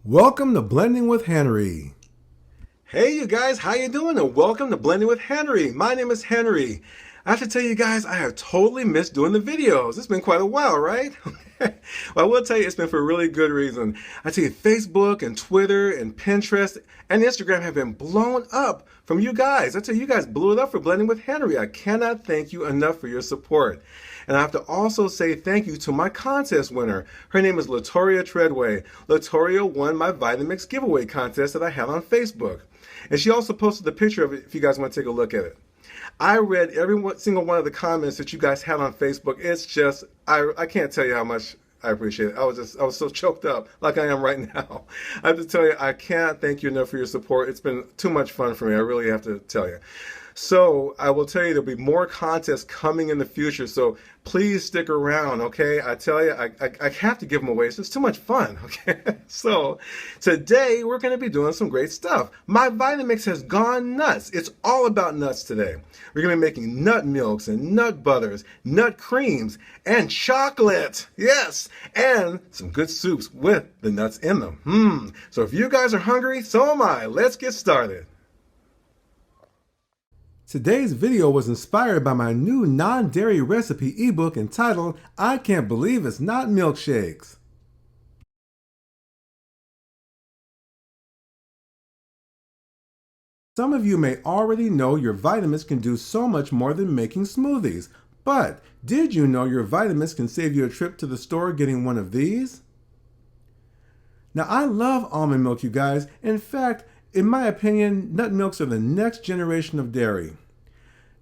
Welcome to Blending with Henry. Hey you guys, how you doing? And welcome to Blending with Henry. My name is Henry. I have to tell you guys, I have totally missed doing the videos. It's been quite a while, right? Well, I will tell you, it's been for a really good reason. I tell you, Facebook and Twitter and Pinterest and Instagram have been blown up from you guys. I tell you, you guys blew it up for Blending with Henry. I cannot thank you enough for your support. And I have to also say thank you to my contest winner. Her name is Latoria Treadway. Latoria won my VITAMIX giveaway contest that I had on Facebook. And she also posted a picture of it if you guys want to take a look at it. I read every single one of the comments that you guys had on Facebook. It's just, I can't tell you how much I appreciate it. I was so choked up like I am right now. I have to tell you, I can't thank you enough for your support. It's been too much fun for me. I really have to tell you. So I will tell you there'll be more contests coming in the future. So please stick around, okay? I tell you, I have to give them away. It's just too much fun, okay? So today we're going to be doing some great stuff. My Vitamix has gone nuts. It's all about nuts today. We're going to be making nut milks and nut butters, nut creams, and chocolate. Yes, and some good soups with the nuts in them. So if you guys are hungry, so am I. Let's get started. Today's video was inspired by my new non-dairy recipe ebook entitled, I Can't Believe It's Not Milkshakes. Some of you may already know your Vitamix can do so much more than making smoothies, but did you know your Vitamix can save you a trip to the store getting one of these? Now I love almond milk, you guys. In fact, in my opinion, nut milks are the next generation of dairy.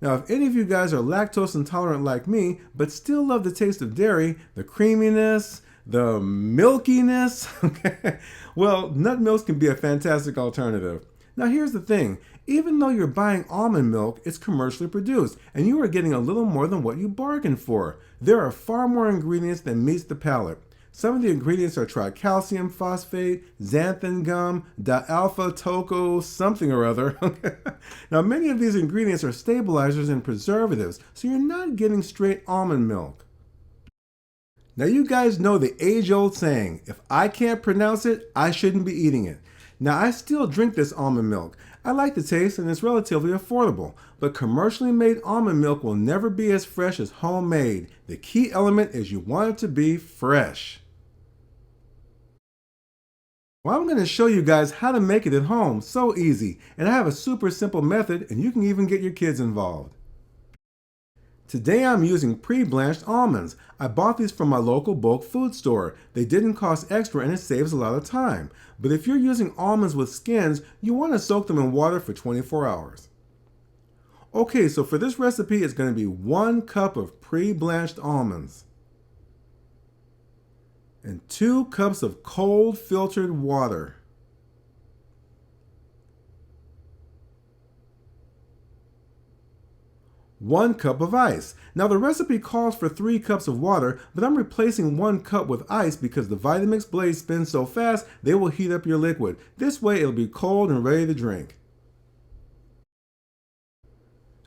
Now, if any of you guys are lactose intolerant like me, but still love the taste of dairy, the creaminess, the milkiness, okay, well, nut milks can be a fantastic alternative. Now, here's the thing. Even though you're buying almond milk, it's commercially produced, and you are getting a little more than what you bargained for. There are far more ingredients than meets the palate. Some of the ingredients are tricalcium phosphate, xanthan gum, dialpha toco something or other. Now, many of these ingredients are stabilizers and preservatives, so you're not getting straight almond milk. Now, you guys know the age-old saying, if I can't pronounce it, I shouldn't be eating it. Now, I still drink this almond milk. I like the taste and it's relatively affordable, but commercially made almond milk will never be as fresh as homemade. The key element is you want it to be fresh. Well, I'm going to show you guys how to make it at home. So easy. And I have a super simple method, and you can even get your kids involved. Today I'm using pre-blanched almonds. I bought these from my local bulk food store. They didn't cost extra and it saves a lot of time. But if you're using almonds with skins, you want to soak them in water for 24 hours. Okay, so for this recipe, it's going to be 1 cup of pre-blanched almonds and 2 cups of cold filtered water. One cup of ice. Now the recipe calls for 3 cups of water, but I'm replacing 1 cup with ice because the Vitamix blades spin so fast they will heat up your liquid. This way it'll be cold and ready to drink.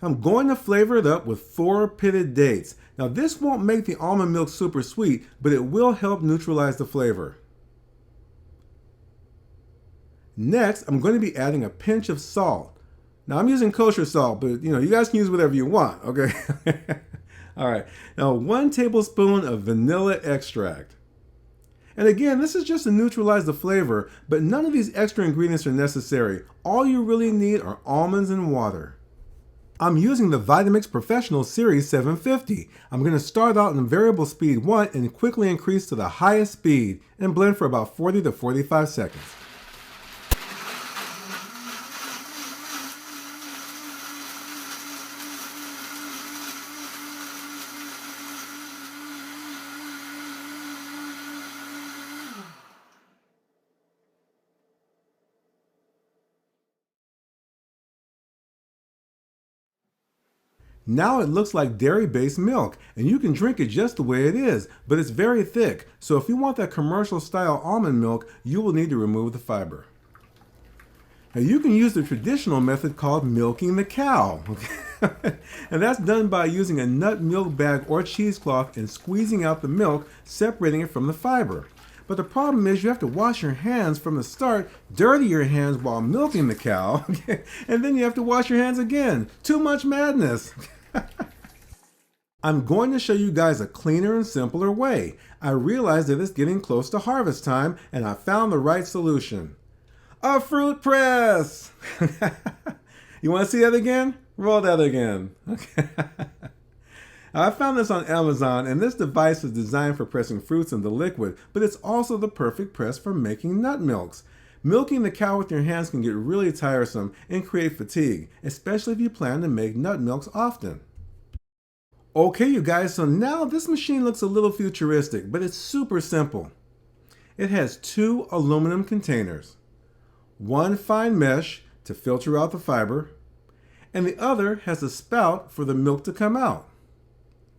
I'm going to flavor it up with 4 pitted dates. Now this won't make the almond milk super sweet, but it will help neutralize the flavor. Next, I'm going to be adding a pinch of salt. Now I'm using kosher salt, but you guys can use whatever you want, okay? All right, now 1 tablespoon of vanilla extract. And again, this is just to neutralize the flavor, but none of these extra ingredients are necessary. All you really need are almonds and water. I'm using the Vitamix Professional Series 750. I'm going to start out in variable speed 1 and quickly increase to the highest speed and blend for about 40 to 45 seconds. Now it looks like dairy-based milk, and you can drink it just the way it is, but it's very thick, so if you want that commercial-style almond milk, you will need to remove the fiber. Now you can use the traditional method called milking the cow, and that's done by using a nut milk bag or cheesecloth and squeezing out the milk, separating it from the fiber. But the problem is you have to wash your hands from the start, dirty your hands while milking the cow, and then you have to wash your hands again. Too much madness. I'm going to show you guys a cleaner and simpler way. I realized that it's getting close to harvest time, and I found the right solution. A fruit press! You want to see that again? Roll that again. Okay. I found this on Amazon, and this device is designed for pressing fruits into liquid, but it's also the perfect press for making nut milks. Milking the cow with your hands can get really tiresome and create fatigue, especially if you plan to make nut milks often. Okay, you guys, so now this machine looks a little futuristic, but it's super simple. It has 2 aluminum containers, one fine mesh to filter out the fiber, and the other has a spout for the milk to come out.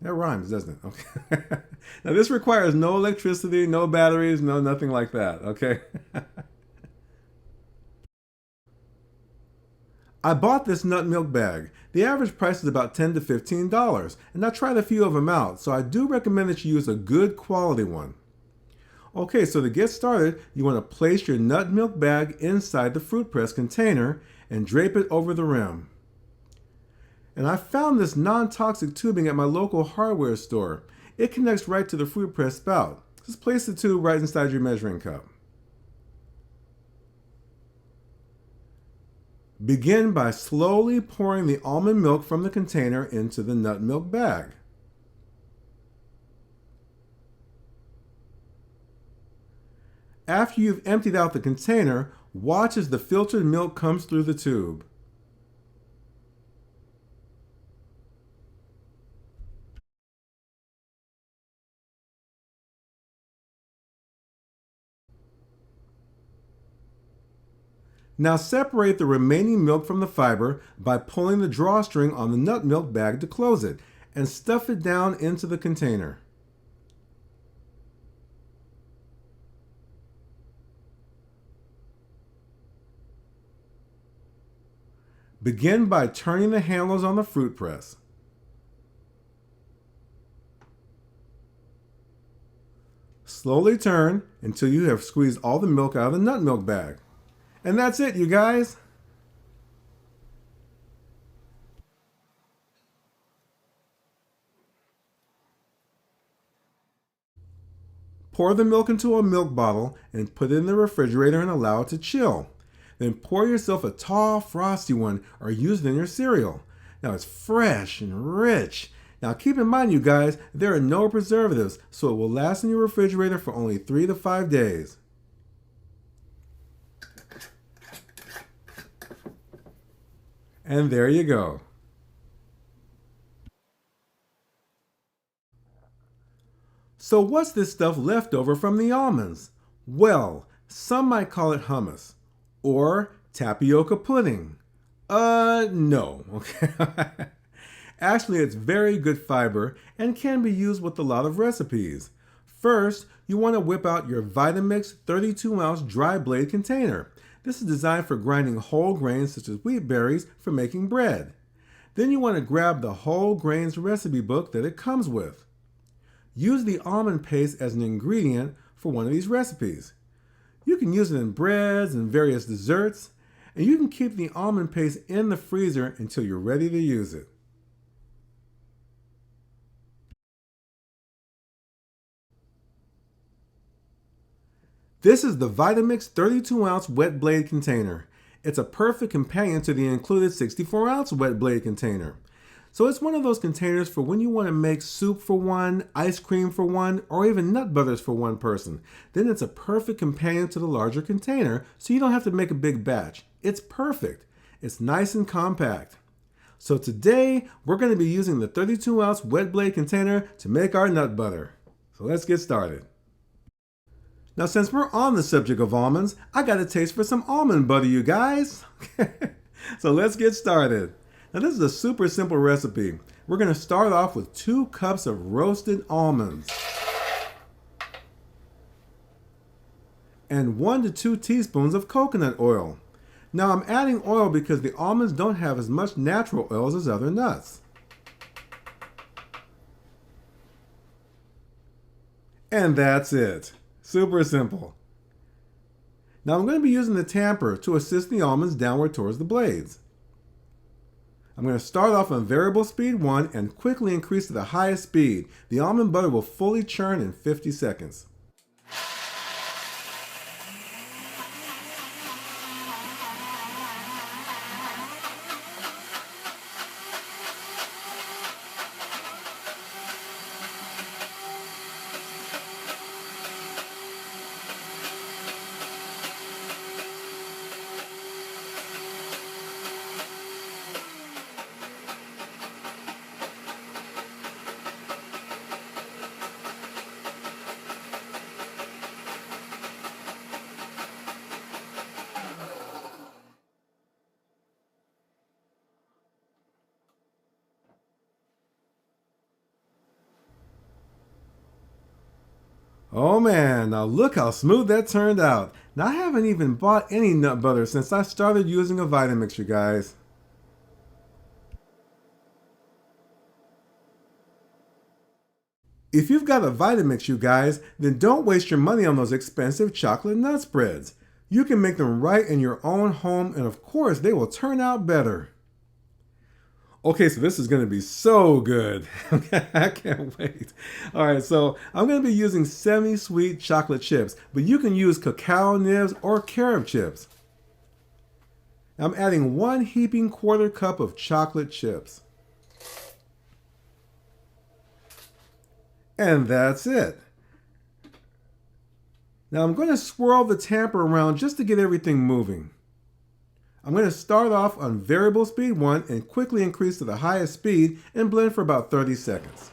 That rhymes, doesn't it? Okay. Now this requires no electricity, no batteries, no nothing like that, okay? I bought this nut milk bag. The average price is about $10 to $15, and I tried a few of them out, so I do recommend that you use a good quality one. Okay, so to get started, you want to place your nut milk bag inside the fruit press container and drape it over the rim. And I found this non-toxic tubing at my local hardware store. It connects right to the fruit press spout. Just place the tube right inside your measuring cup. Begin by slowly pouring the almond milk from the container into the nut milk bag. After you've emptied out the container, watch as the filtered milk comes through the tube. Now separate the remaining milk from the fiber by pulling the drawstring on the nut milk bag to close it, and stuff it down into the container. Begin by turning the handles on the fruit press. Slowly turn until you have squeezed all the milk out of the nut milk bag. And that's it, you guys. Pour the milk into a milk bottle and put it in the refrigerator and allow it to chill. Then pour yourself a tall, frosty one or use it in your cereal. Now it's fresh and rich. Now keep in mind, you guys, there are no preservatives, so it will last in your refrigerator for only 3 to 5 days. And there you go. So what's this stuff left over from the almonds? Well, some might call it hummus or tapioca pudding. No, okay. Actually, it's very good fiber and can be used with a lot of recipes. First, you want to whip out your VITAMIX 32-ounce dry blade container. This is designed for grinding whole grains such as wheat berries for making bread. Then you want to grab the whole grains recipe book that it comes with. Use the almond paste as an ingredient for one of these recipes. You can use it in breads and various desserts, and you can keep the almond paste in the freezer until you're ready to use it. This is the VITAMIX 32-ounce wet blade container. It's a perfect companion to the included 64-ounce wet blade container. So it's one of those containers for when you want to make soup for one, ice cream for one, or even nut butters for one person. Then it's a perfect companion to the larger container, so you don't have to make a big batch. It's perfect. It's nice and compact. So today, we're going to be using the 32-ounce wet blade container to make our nut butter. So let's get started. Now, since we're on the subject of almonds, I got a taste for some almond butter, you guys. So let's get started. Now, this is a super simple recipe. We're going to start off with 2 cups of roasted almonds and 1 to 2 teaspoons of coconut oil. Now, I'm adding oil because the almonds don't have as much natural oils as other nuts. And that's it. Super simple. Now I'm going to be using the tamper to assist the almonds downward towards the blades. I'm going to start off on variable speed 1 and quickly increase to the highest speed. The almond butter will fully churn in 50 seconds. Oh man, now look how smooth that turned out. Now I haven't even bought any nut butter since I started using a VITAMIX, you guys. If you've got a VITAMIX, you guys, then don't waste your money on those expensive chocolate nut spreads. You can make them right in your own home, and of course they will turn out better. Okay, so this is going to be so good. I can't wait. All right, so I'm going to be using semi-sweet chocolate chips, but you can use cacao nibs or carob chips. I'm adding 1 heaping quarter cup of chocolate chips. And that's it. Now I'm going to swirl the tamper around just to get everything moving. I'm going to start off on variable speed 1 and quickly increase to the highest speed and blend for about 30 seconds.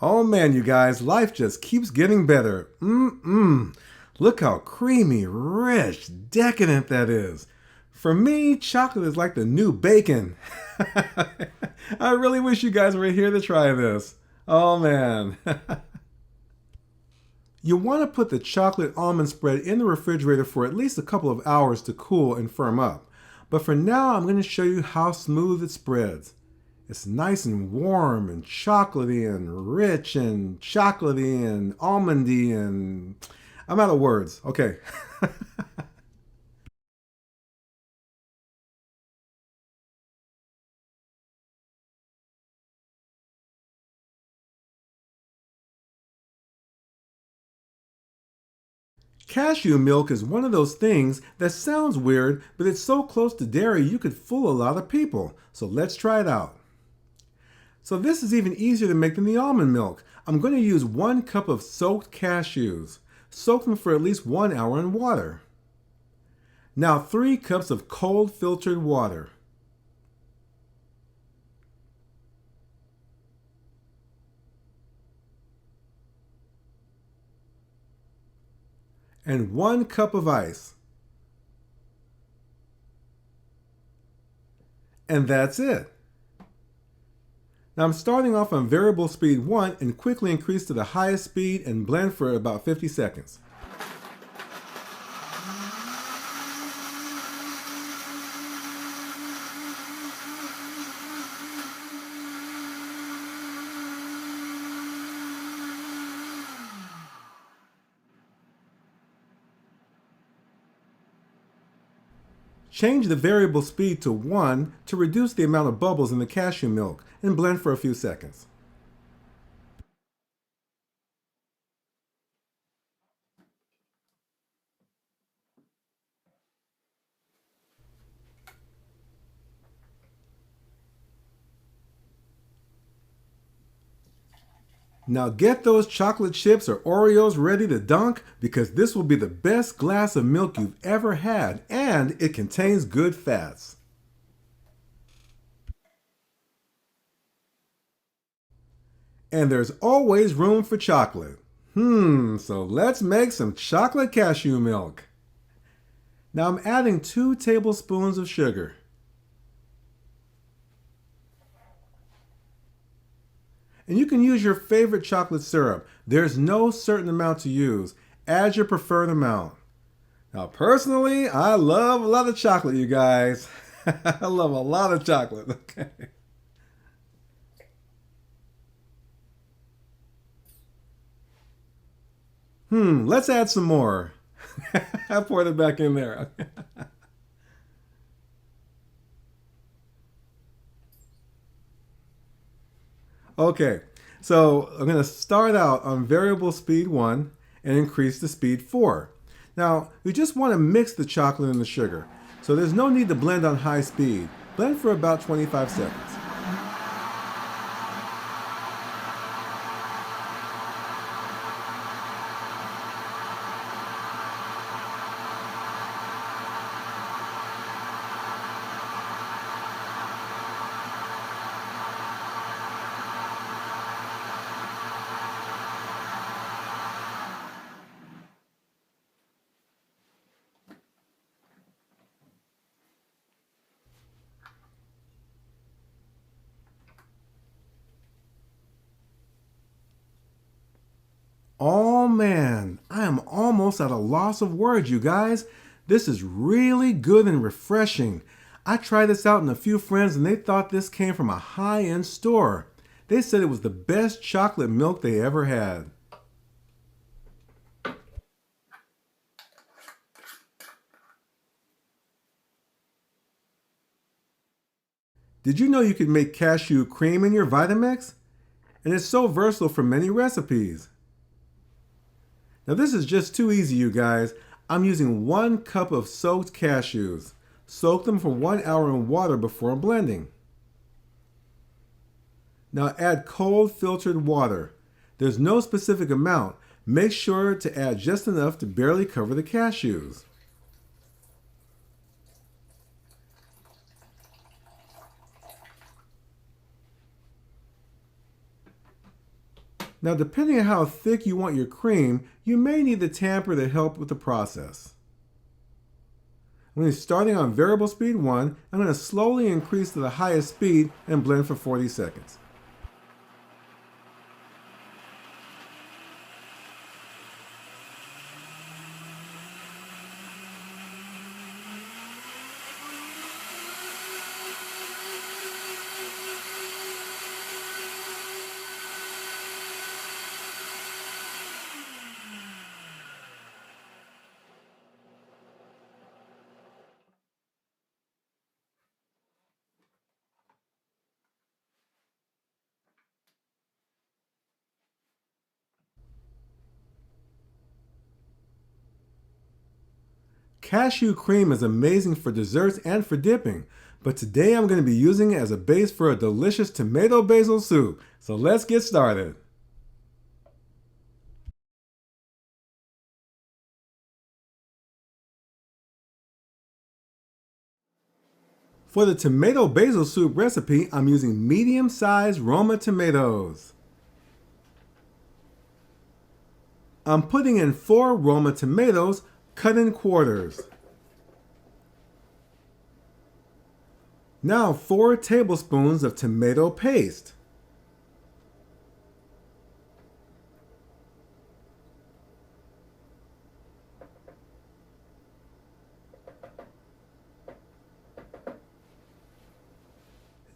Oh man, you guys, life just keeps getting better. Look how creamy, rich, decadent that is. For me, chocolate is like the new bacon. I really wish you guys were here to try this. Oh man. You want to put the chocolate almond spread in the refrigerator for at least a couple of hours to cool and firm up. But for now, I'm going to show you how smooth it spreads. It's nice and warm and chocolatey and rich and chocolatey and almondy and I'm out of words. Okay. Cashew milk is one of those things that sounds weird, but it's so close to dairy you could fool a lot of people. So let's try it out. So this is even easier to make than the almond milk. I'm going to use 1 cup of soaked cashews. Soak them for at least 1 hour in water. Now 3 cups of cold filtered water. And 1 cup of ice. And that's it. Now I'm starting off on variable speed 1 and quickly increase to the highest speed and blend for about 50 seconds. Change the variable speed to 1 to reduce the amount of bubbles in the cashew milk and blend for a few seconds. Now get those chocolate chips or Oreos ready to dunk because this will be the best glass of milk you've ever had and it contains good fats. And there's always room for chocolate. So let's make some chocolate cashew milk. Now I'm adding 2 tablespoons of sugar. And you can use your favorite chocolate syrup. There's no certain amount to use. Add your preferred amount. Now personally, I love a lot of chocolate, you guys. I love a lot of chocolate. Okay. Let's add some more. I poured it back in there. Okay, so I'm going to start out on variable speed 1 and increase the speed 4. Now, we just want to mix the chocolate and the sugar, so there's no need to blend on high speed. Blend for about 25 seconds. Oh man, I am almost at a loss of words, you guys. This is really good and refreshing. I tried this out with a few friends and they thought this came from a high-end store. They said it was the best chocolate milk they ever had. Did you know you could make cashew cream in your Vitamix? And it's so versatile for many recipes. Now this is just too easy, you guys. I'm using 1 cup of soaked cashews. Soak them for 1 hour in water before blending. Now add cold filtered water. There's no specific amount. Make sure to add just enough to barely cover the cashews. Now, depending on how thick you want your cream, you may need the tamper to help with the process. I'm going to be starting on variable speed 1. I'm going to slowly increase to the highest speed and blend for 40 seconds. Cashew cream is amazing for desserts and for dipping, but today I'm going to be using it as a base for a delicious tomato basil soup. So let's get started. For the tomato basil soup recipe, I'm using medium-sized Roma tomatoes. I'm putting in 4 Roma tomatoes cut in quarters. Now 4 tablespoons of tomato paste.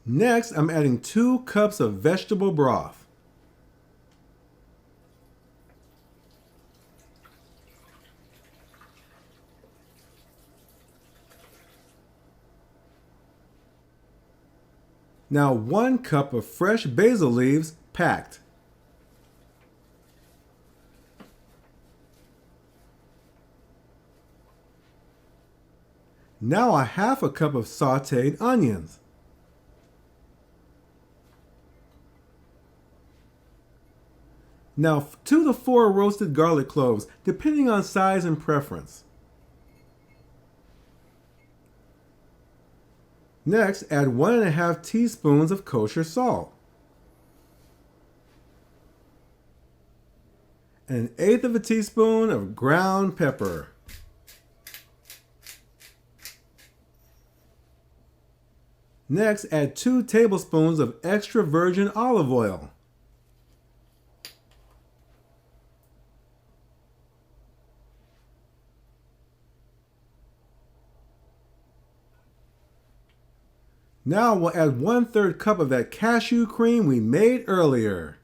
Next, I'm adding 2 cups of vegetable broth. Now 1 cup of fresh basil leaves packed. Now a half a cup of sauteed onions. Now 2 to 4 roasted garlic cloves, depending on size and preference. Next, add 1½ teaspoons of kosher salt. and 1/8 of a teaspoon of ground pepper. Next, add 2 tablespoons of extra virgin olive oil. Now we'll add 1/3 cup of that cashew cream we made earlier.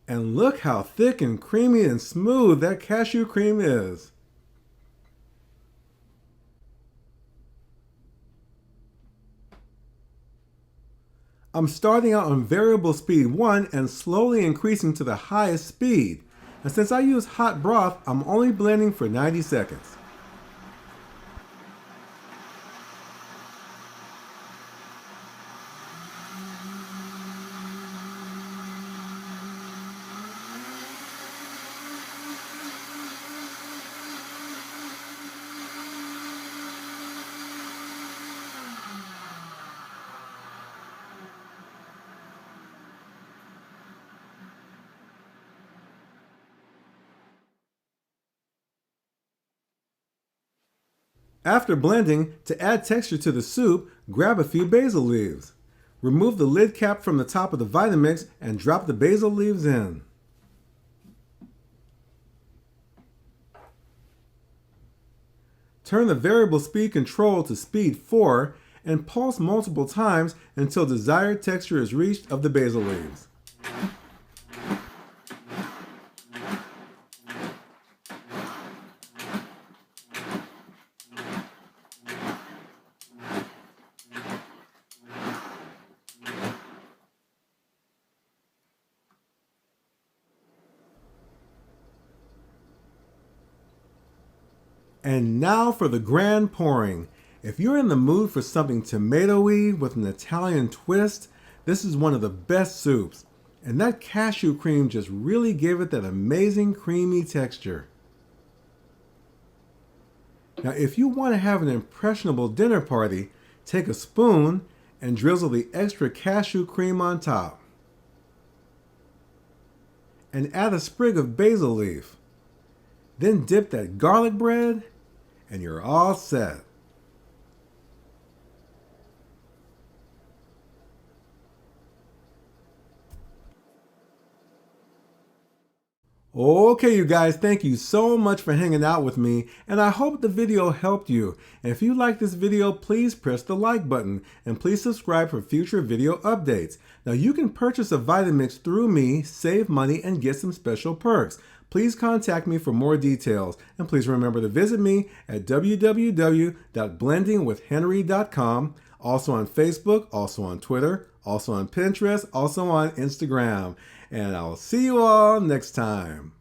And look how thick and creamy and smooth that cashew cream is. I'm starting out on variable speed 1 and slowly increasing to the highest speed. And since I use hot broth, I'm only blending for 90 seconds. After blending, to add texture to the soup, grab a few basil leaves. Remove the lid cap from the top of the VITAMIX and drop the basil leaves in. Turn the variable speed control to speed 4 and pulse multiple times until desired texture is reached of the basil leaves. And now for the grand pouring. If you're in the mood for something tomatoey with an Italian twist, this is one of the best soups. And that cashew cream just really gave it that amazing creamy texture. Now if you want to have an impressionable dinner party, take a spoon and drizzle the extra cashew cream on top. And add a sprig of basil leaf. Then dip that garlic bread and you're all set. Okay, you guys, thank you so much for hanging out with me, and I hope the video helped you. And if you like this video, please press the like button, and please subscribe for future video updates. Now, you can purchase a VITAMIX through me, save money, and get some special perks. Please contact me for more details, and please remember to visit me at www.blendingwithhenry.com, also on Facebook, also on Twitter, also on Pinterest, also on Instagram. And I'll see you all next time.